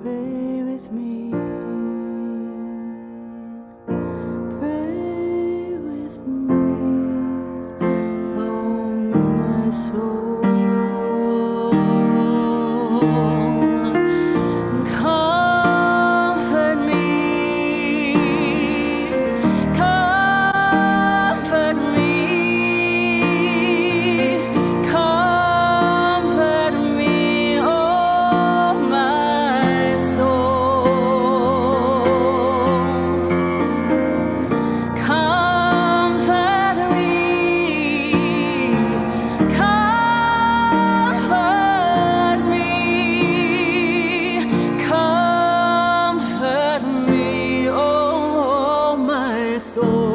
Pray with me. Pray with me. Oh, my soul. Comfort me. Comfort me. Comfort me, oh my soul. Comfort me. Comfort me. Comfort me, oh my soul.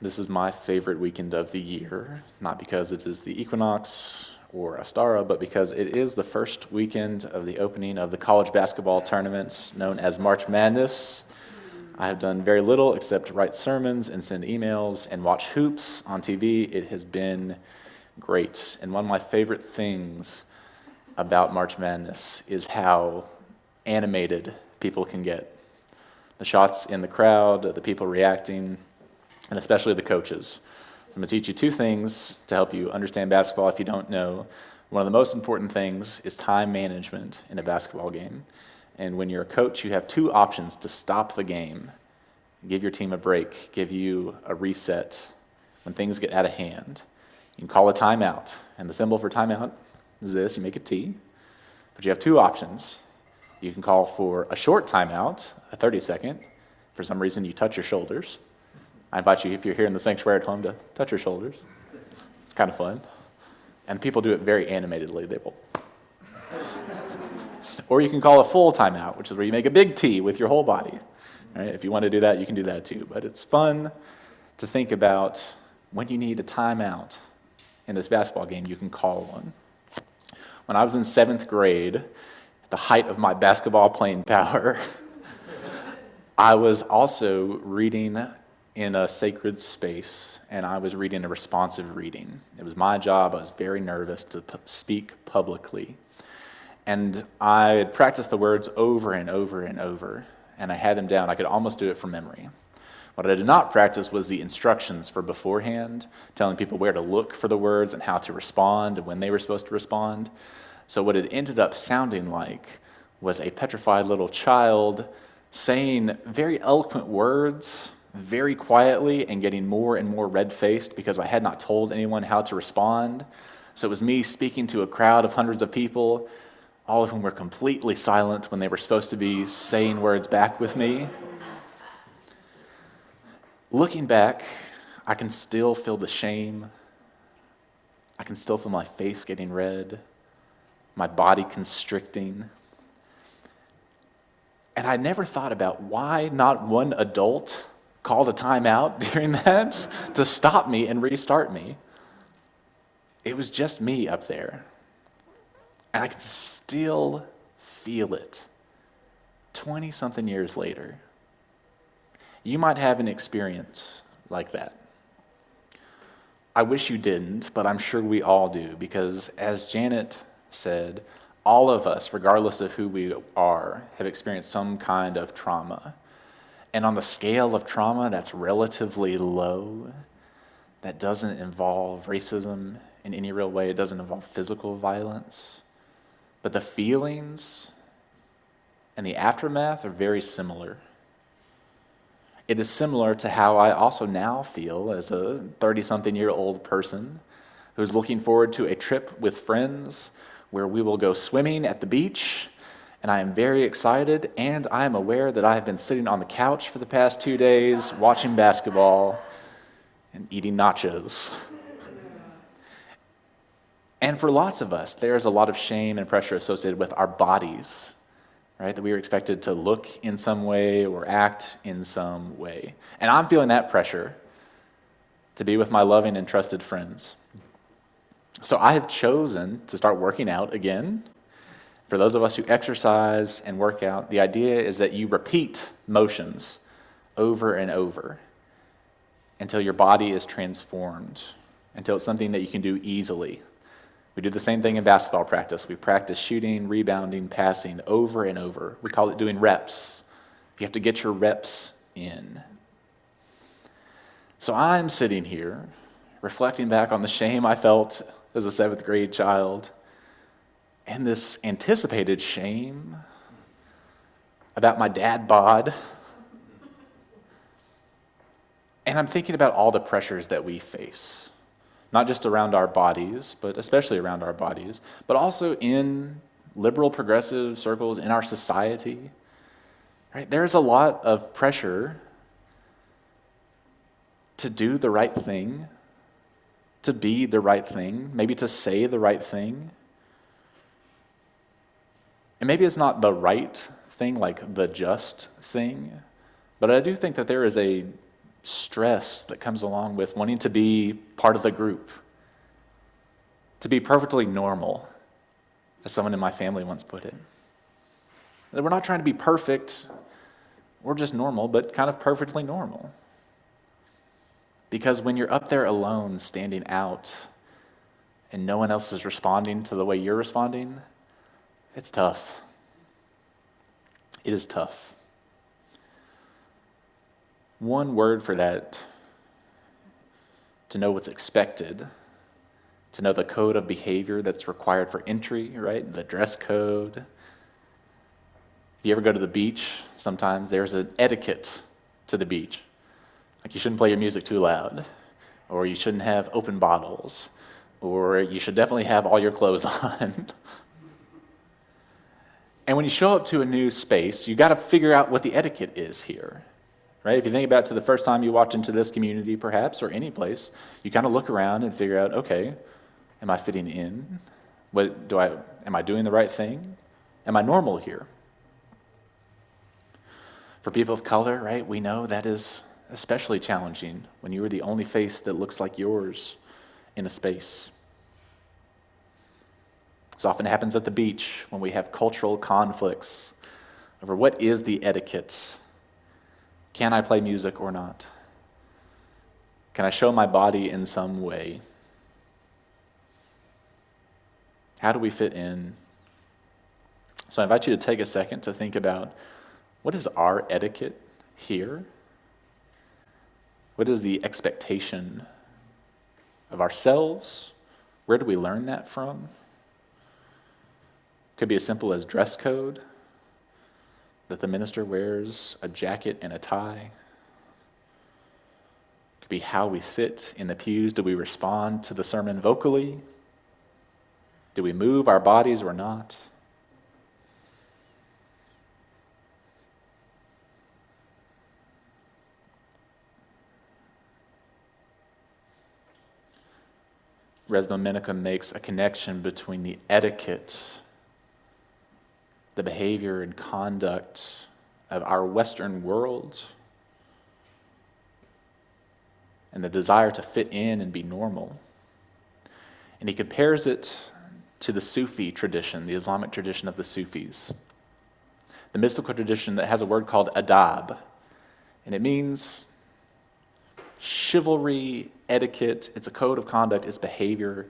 This is my favorite weekend of the year, not because it is the equinox or Astara, but because it is the first weekend of the opening of the college basketball tournaments known as March Madness. I have done very little except write sermons and send emails and watch hoops on TV. It has been great. And one of my favorite things about March Madness is how animated people can get. The shots in the crowd, the people reacting, and especially the coaches. I'm going to teach you two things to help you understand basketball if you don't know. One of the most important things is time management in a basketball game. And when you're a coach, you have two options to stop the game, give your team a break, give you a reset when things get out of hand. You can call a timeout, and the symbol for timeout is this: you make a T. But you have two options. You can call for a short timeout, a 30-second. For some reason, you touch your shoulders. I invite you, if you're here in the sanctuary at home, to touch your shoulders. It's kind of fun. And people do it very animatedly. They will. Or you can call a full timeout, which is where you make a big T with your whole body. All right? If you want to do that, you can do that too. But it's fun to think about when you need a timeout in this basketball game, you can call one. When I was in 7th grade, at the height of my basketball playing power, I was also reading in a sacred space, and I was reading a responsive reading. It was my job. I was very nervous to speak publicly. And I had practiced the words over and over and over, and I had them down. I could almost do it from memory. What I did not practice was the instructions for beforehand, telling people where to look for the words and how to respond and when they were supposed to respond. So what it ended up sounding like was a petrified little child saying very eloquent words very quietly and getting more and more red-faced because I had not told anyone how to respond. So it was me speaking to a crowd of hundreds of people, all of whom were completely silent when they were supposed to be saying words back with me. Looking back, I can still feel the shame. I can still feel my face getting red, my body constricting. And I never thought about why not one adult called a timeout during that to stop me and restart me. It was just me up there. And I can still feel it 20-something years later. You might have an experience like that. I wish you didn't, but I'm sure we all do, because as Janet said, all of us, regardless of who we are, have experienced some kind of trauma. And on the scale of trauma, that's relatively low. That doesn't involve racism in any real way. It doesn't involve physical violence. But the feelings and the aftermath are very similar. It is similar to how I also now feel as a 30-something-year-old person who's looking forward to a trip with friends where we will go swimming at the beach, and I am very excited, and I am aware that I have been sitting on the couch for the past 2 days watching basketball and eating nachos. And for lots of us, there's a lot of shame and pressure associated with our bodies, right? That we are expected to look in some way or act in some way. And I'm feeling that pressure to be with my loving and trusted friends. So I have chosen to start working out again. For those of us who exercise and work out, the idea is that you repeat motions over and over until your body is transformed, until it's something that you can do easily. We do the same thing in basketball practice. We practice shooting, rebounding, passing over and over. We call it doing reps. You have to get your reps in. So I'm sitting here reflecting back on the shame I felt as a 7th grade child and this anticipated shame about my dad bod. And I'm thinking about all the pressures that we face, not just around our bodies, but especially around our bodies, but also in liberal progressive circles in our society. Right? There's a lot of pressure to do the right thing, to be the right thing, maybe to say the right thing. And maybe it's not the right thing, like the just thing, but I do think that there is a stress that comes along with wanting to be part of the group, to be perfectly normal, as someone in my family once put it. That we're not trying to be perfect, we're just normal, but kind of perfectly normal. Because when you're up there alone, standing out, and no one else is responding to the way you're responding, it's tough. It is tough. One word for that, to know what's expected, to know the code of behavior that's required for entry, right? The dress code. If you ever go to the beach, sometimes there's an etiquette to the beach. Like you shouldn't play your music too loud, or you shouldn't have open bottles, or you should definitely have all your clothes on. And when you show up to a new space, you got to figure out what the etiquette is here. Right? If you think about it to the first time you walked into this community, perhaps, or any place, you kind of look around and figure out, okay, am I fitting in? Am I doing the right thing? Am I normal here? For people of color, right, we know that is especially challenging when you are the only face that looks like yours in a space. This often happens at the beach when we have cultural conflicts over what is the etiquette. Can I play music or not? Can I show my body in some way? How do we fit in? So I invite you to take a second to think about, what is our etiquette here? What is the expectation of ourselves? Where do we learn that from? Could be as simple as dress code, that the minister wears a jacket and a tie. Could be how we sit in the pews. Do we respond to the sermon vocally? Do we move our bodies or not? Resma Menakem makes a connection between the etiquette, the behavior and conduct of our Western world, and the desire to fit in and be normal. And he compares it to the Sufi tradition, the Islamic tradition of the Sufis, the mystical tradition that has a word called adab, and it means chivalry, etiquette. It's a code of conduct, it's behavior,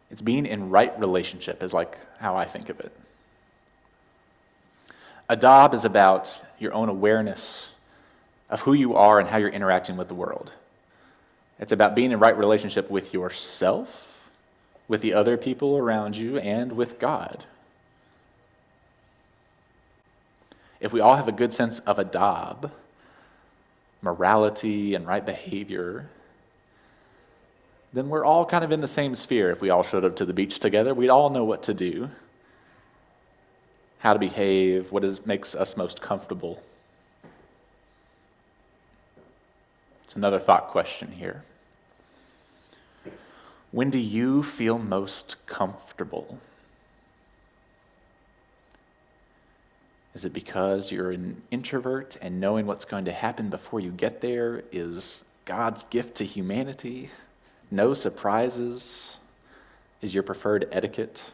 it's being in right relationship is like how I think of it. Adab is about your own awareness of who you are and how you're interacting with the world. It's about being in right relationship with yourself, with the other people around you, and with God. If we all have a good sense of adab, morality and right behavior, then we're all kind of in the same sphere. If we all showed up to the beach together, we'd all know what to do, how to behave, makes us most comfortable. It's another thought question here. When do you feel most comfortable? Is it because you're an introvert and knowing what's going to happen before you get there is God's gift to humanity? No surprises is your preferred etiquette?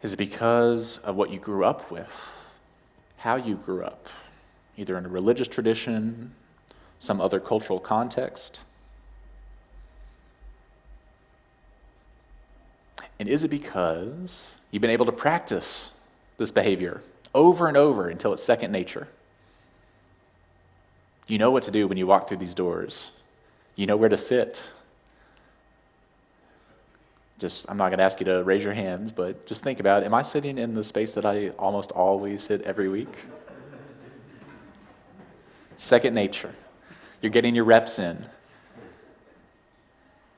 Is it because of what you grew up with, how you grew up, either in a religious tradition, some other cultural context? And is it because you've been able to practice this behavior over and over until it's second nature? You know what to do when you walk through these doors. You know where to sit. I'm not going to ask you to raise your hands, but just think about it. Am I sitting in the space that I almost always sit every week? Second nature. You're getting your reps in.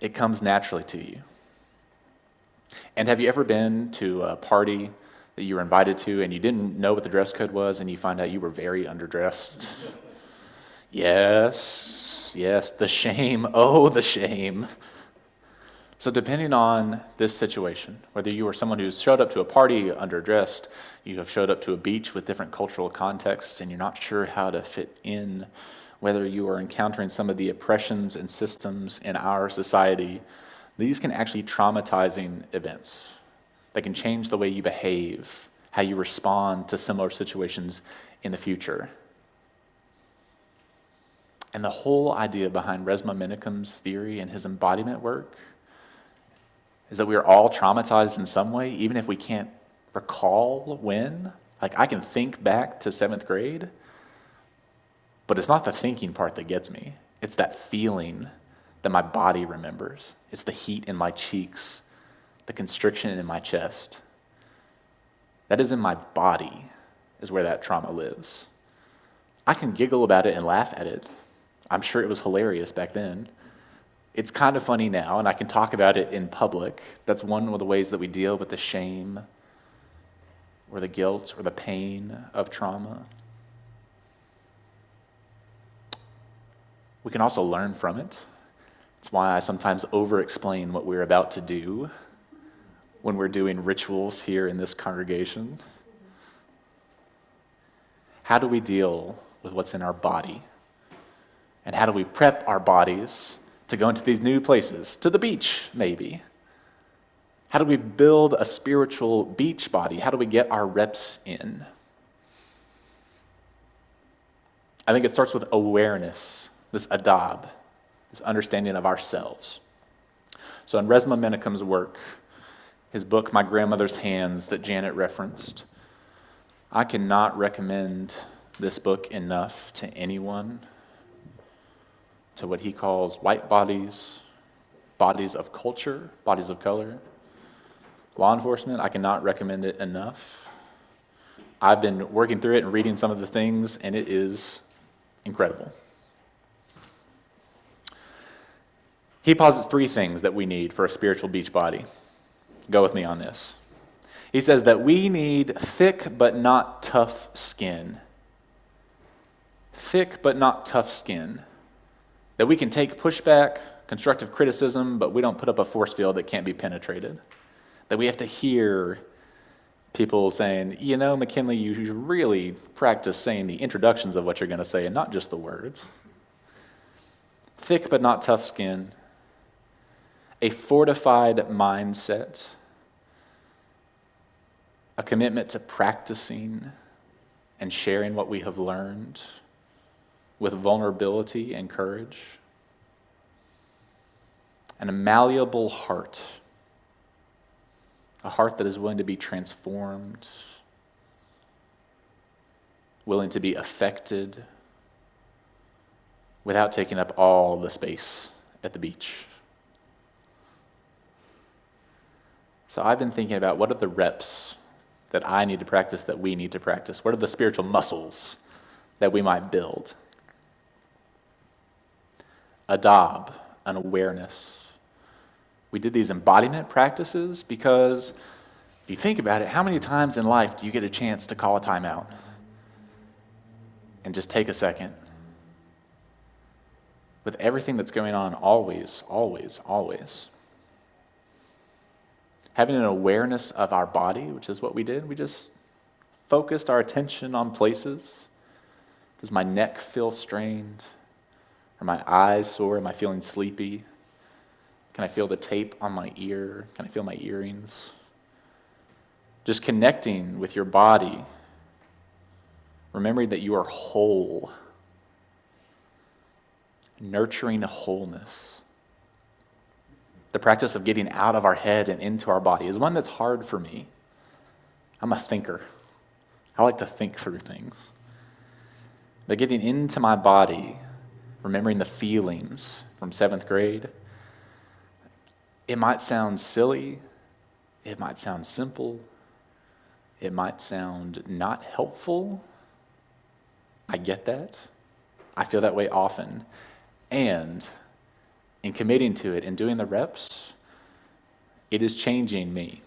It comes naturally to you. And have you ever been to a party that you were invited to and you didn't know what the dress code was and you find out you were very underdressed? Yes, the shame. Oh, the shame. So depending on this situation, whether you are someone who's showed up to a party underdressed, you have showed up to a beach with different cultural contexts and you're not sure how to fit in, whether you are encountering some of the oppressions and systems in our society, these can actually be traumatizing events. They can change the way you behave, how you respond to similar situations in the future. And the whole idea behind Resmaa Menakem's theory and his embodiment work is that we are all traumatized in some way, even if we can't recall when. Like, I can think back to 7th grade, but it's not the thinking part that gets me. It's that feeling that my body remembers. It's the heat in my cheeks, the constriction in my chest. That is in my body, is where that trauma lives. I can giggle about it and laugh at it. I'm sure it was hilarious back then. It's kind of funny now, and I can talk about it in public. That's one of the ways that we deal with the shame or the guilt or the pain of trauma. We can also learn from it. It's why I sometimes over-explain what we're about to do when we're doing rituals here in this congregation. How do we deal with what's in our body? And how do we prep our bodies to go into these new places, to the beach, maybe? How do we build a spiritual beach body? How do we get our reps in? I think it starts with awareness, this adab, this understanding of ourselves. So in Resmaa Menakem's work, his book, My Grandmother's Hands, that Janet referenced, I cannot recommend this book enough to anyone, to what he calls white bodies, bodies of culture, bodies of color. Law enforcement, I cannot recommend it enough. I've been working through it and reading some of the things, and it is incredible. He posits 3 things that we need for a spiritual beach body. Go with me on this. He says that we need thick but not tough skin. Thick but not tough skin. That we can take pushback, constructive criticism, but we don't put up a force field that can't be penetrated. That we have to hear people saying, you know, McKinley, you should really practice saying the introductions of what you're going to say and not just the words. Thick but not tough skin. A fortified mindset. A commitment to practicing and sharing what we have learned with vulnerability and courage. And a malleable heart. A heart that is willing to be transformed. willing to be affected without taking up all the space at the beach. So I've been thinking about what are the reps that I need to practice, that we need to practice? What are the spiritual muscles that we might build? Adab, an awareness. We did these embodiment practices because if you think about it, how many times in life do you get a chance to call a timeout and just take a second? With everything that's going on, always, always, always. Having an awareness of our body, which is what we did, we just focused our attention on places. Does my neck feel strained? Are my eyes sore? Am I feeling sleepy? Can I feel the tape on my ear? Can I feel my earrings? Just connecting with your body, remembering that you are whole, nurturing wholeness. The practice of getting out of our head and into our body is one that's hard for me. I'm a thinker. I like to think through things. But getting into my body, remembering the feelings from 7th grade, it might sound silly, it might sound simple, it might sound not helpful. I get that. I feel that way often. And in committing to it and doing the reps, it is changing me.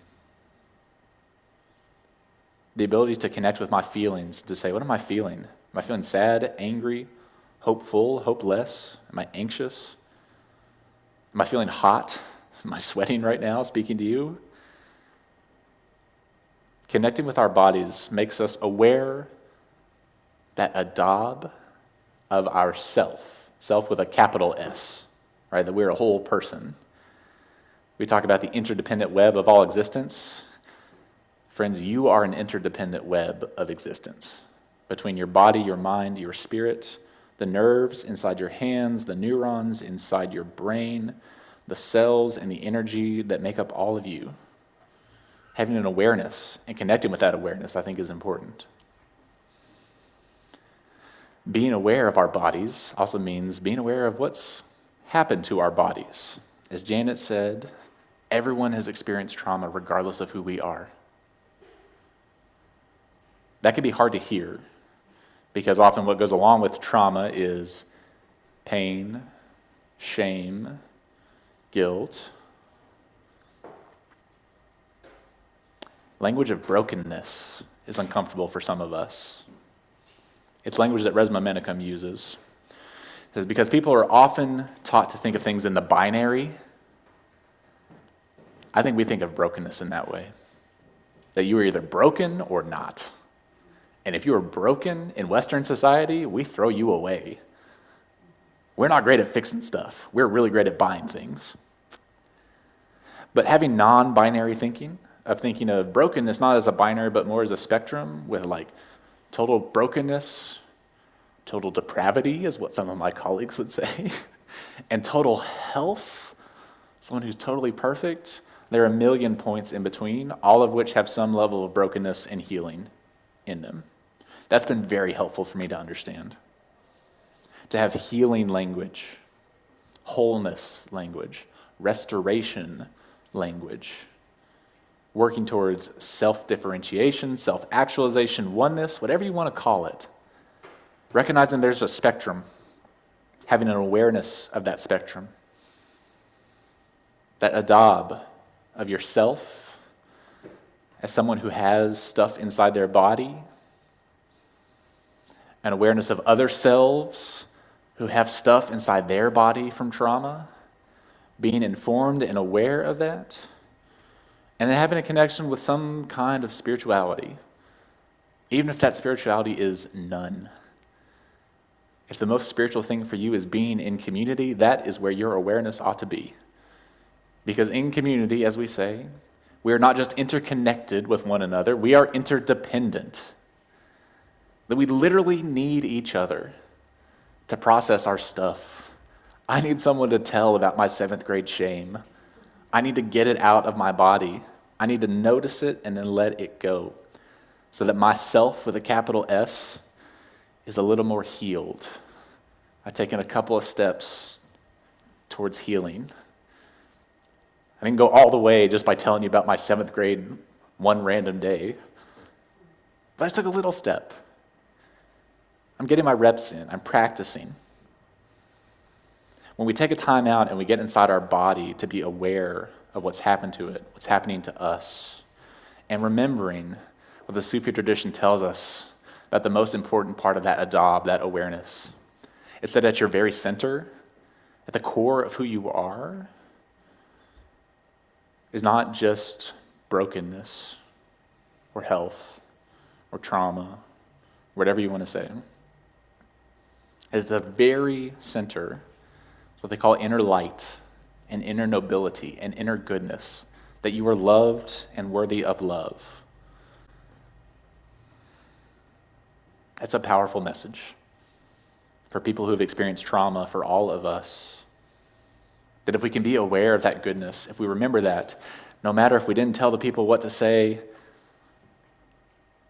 The ability to connect with my feelings, to say, what am I feeling? Am I feeling sad, angry, hopeful, hopeless? Am I anxious? Am I feeling hot? Am I sweating right now speaking to you? Connecting with our bodies makes us aware that adab of ourself, self with a capital S, right? That we're a whole person. We talk about the interdependent web of all existence. Friends, you are an interdependent web of existence between your body, your mind, your spirit, the nerves inside your hands, the neurons inside your brain, the cells and the energy that make up all of you. Having an awareness and connecting with that awareness, I think, is important. Being aware of our bodies also means being aware of what's happened to our bodies. As Janet said, everyone has experienced trauma regardless of who we are. That can be hard to hear because often what goes along with trauma is pain, shame, guilt. Language of brokenness is uncomfortable for some of us. It's language that Resma Menakem uses. It says, because people are often taught to think of things in the binary, I think we think of brokenness in that way. That you are either broken or not. And if you are broken in Western society, we throw you away. We're not great at fixing stuff. We're really great at buying things. But having non-binary thinking, of thinking of brokenness not as a binary, but more as a spectrum with like total brokenness, total depravity is what some of my colleagues would say, and total health, someone who's totally perfect. There are a million points in between, all of which have some level of brokenness and healing in them. That's been very helpful for me to understand. To have healing language, wholeness language, restoration language, working towards self-differentiation, self-actualization, oneness, whatever you want to call it. Recognizing there's a spectrum, having an awareness of that spectrum. That adab of yourself as someone who has stuff inside their body, an awareness of other selves who have stuff inside their body from trauma, being informed and aware of that, and then having a connection with some kind of spirituality, even if that spirituality is none. If the most spiritual thing for you is being in community, that is where your awareness ought to be. Because in community, as we say, we are not just interconnected with one another, we are interdependent. That we literally need each other to process our stuff. I need someone to tell about my 7th grade shame. I need to get it out of my body. I need to notice it and then let it go. So that myself with a capital S is a little more healed. I've taken a couple of steps towards healing. I didn't go all the way just by telling you about my 7th grade one random day, but I took a little step. I'm getting my reps in. I'm practicing. When we take a time out and we get inside our body to be aware of what's happened to it, what's happening to us, and remembering what the Sufi tradition tells us about the most important part of that adab, that awareness. It's that at your very center, at the core of who you are, is not just brokenness or health or trauma, whatever you want to say. It's the very center, what they call inner light and inner nobility and inner goodness, that you are loved and worthy of love. That's a powerful message for people who have experienced trauma, for all of us. That if we can be aware of that goodness, if we remember that, no matter if we didn't tell the people what to say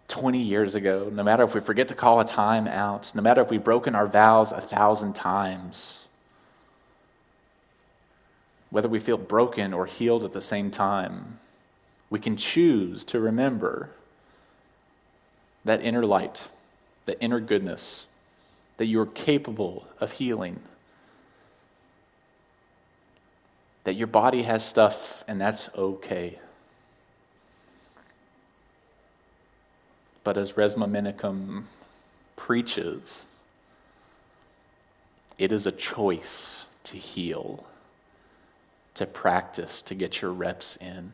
20 years ago, no matter if we forget to call a time out, no matter if we've broken our vows 1,000 times, whether we feel broken or healed at the same time, we can choose to remember that inner light, the inner goodness, that you're capable of healing, that your body has stuff and that's okay. But as Resma Menakem preaches, it is a choice to heal, to practice, to get your reps in.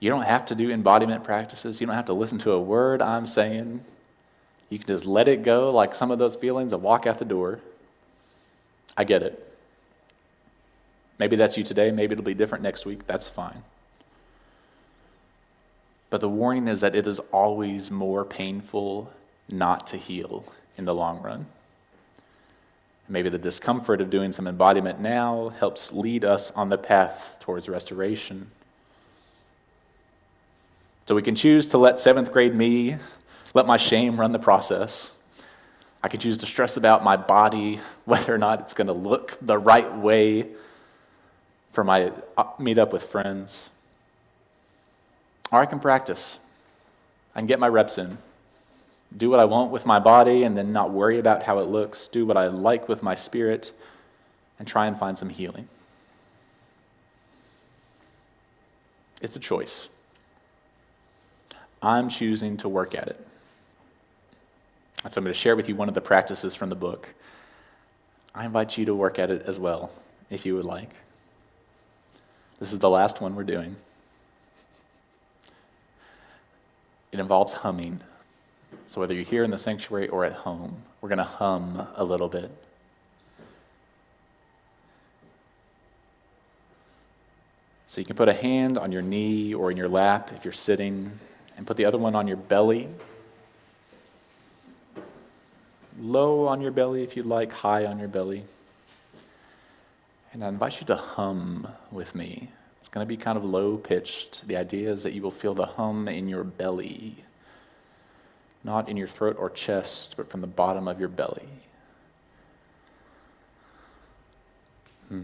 You don't have to do embodiment practices. You don't have to listen to a word I'm saying. You can just let it go like some of those feelings and walk out the door. I get it. Maybe that's you today. Maybe it'll be different next week. That's fine. But the warning is that it is always more painful not to heal in the long run. Maybe the discomfort of doing some embodiment now helps lead us on the path towards restoration. So we can choose to let 7th grade me, let my shame run the process. I can choose to stress about my body, whether or not it's going to look the right way for my meet up with friends. Or I can practice. I can get my reps in. Do what I want with my body and then not worry about how it looks. Do what I like with my spirit and try and find some healing. It's a choice. I'm choosing to work at it. So I'm going to share with you one of the practices from the book. I invite you to work at it as well, if you would like. This is the last one we're doing. It involves humming. So whether you're here in the sanctuary or at home, we're going to hum a little bit. So you can put a hand on your knee or in your lap if you're sitting, and put the other one on your belly. Low on your belly if you'd like, high on your belly. And I invite you to hum with me. It's going to be kind of low-pitched. The idea is that you will feel the hum in your belly, not in your throat or chest, but from the bottom of your belly. I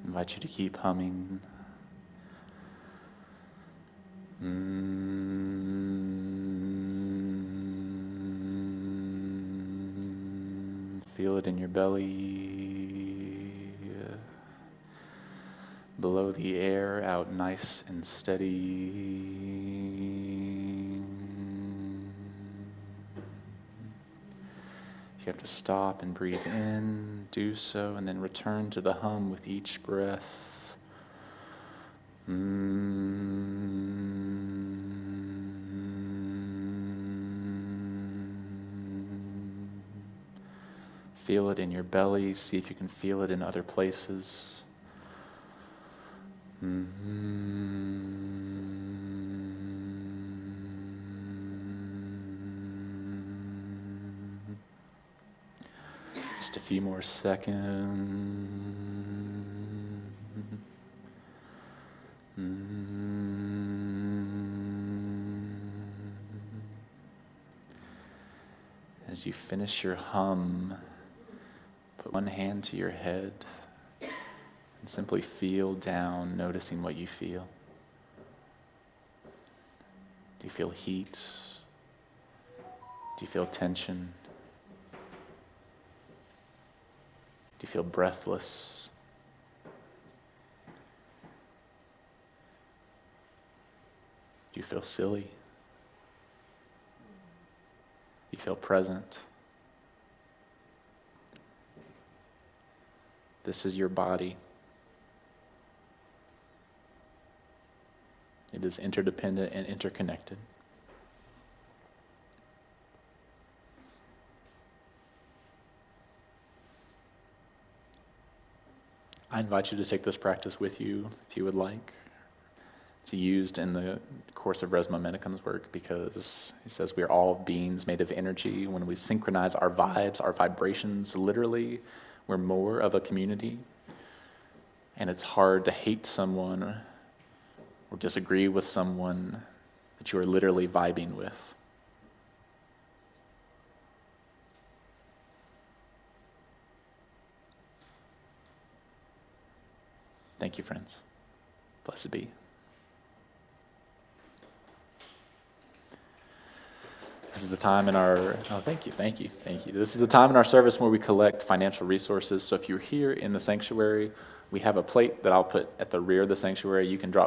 invite you to keep humming. Feel it in your belly. Blow the air out nice and steady. If you have to stop and breathe in, do so, and then return to the hum with each breath. Feel it in your belly. See if you can feel it in other places. Just Just a few more seconds. As you finish your hum, put one hand to your head and simply feel down, noticing what you feel. Do you feel heat? Do you feel tension? Do you feel breathless? Do you feel silly? Do you feel present? This is your body. It is interdependent and interconnected. I invite you to take this practice with you if you would like. It's used in the course of Resma Menacem's work because he says we are all beings made of energy. When we synchronize our vibes, our vibrations, literally, we're more of a community. And it's hard to hate someone or disagree with someone that you are literally vibing with. Thank you, friends. Blessed be. This is the time in our, thank you. This is the time in our service where we collect financial resources. So if you're here in the sanctuary, we have a plate that I'll put at the rear of the sanctuary. You can drop